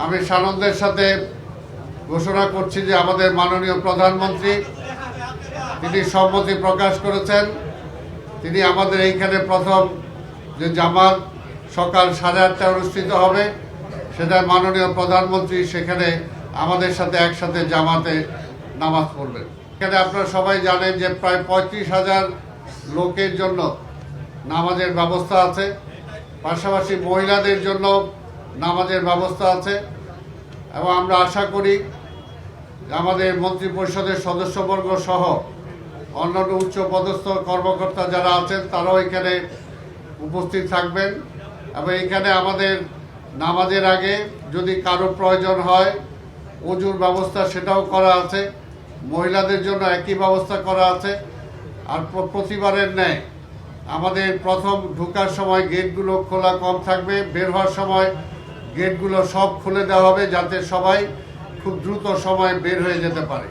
আমি সানন্দের সাথে ঘোষণা করছি যে আমাদের মাননীয় প্রধানমন্ত্রী তিনি সম্মতি প্রকাশ করেছেন। তিনি আমাদের এইখানে প্রথম যে জামাত সকাল 8:30টায় অনুষ্ঠিত হবে, সেটা মাননীয় প্রধানমন্ত্রী সেখানে আমাদের সাথে একসাথে জামাতে নামাজ পড়বেন। এখানে আপনারা সবাই জানেন যে প্রায় 35,000 লোকের জন্য নামাজের ব্যবস্থা আছে, পাশাপাশি মহিলাদের জন্য নামাজের ব্যবস্থা আছে। এবং আমরা আশা করি আমাদের মন্ত্রিপরিষদের সদস্যবর্গ সহ অন্যান্য উচ্চ পদস্থ কর্মকর্তা যারা আছেন তারাও এখানে উপস্থিত থাকবেন। এবং এখানে আমাদের নামাজের আগে যদি কারো প্রয়োজন হয় ওযুর ব্যবস্থা সেটাও করা আছে, মহিলাদের জন্য একই ব্যবস্থা করা আছে। আর প্রতিবারের ন্যায় আমাদের প্রথম ঢোকার সময় গেটগুলো খোলা কম থাকবে, বের হওয়ার সময় গেটগুলো সব খুলে দেওয়া হবে যাতে সবাই খুব দ্রুত সময় বের হয়ে যেতে পারে।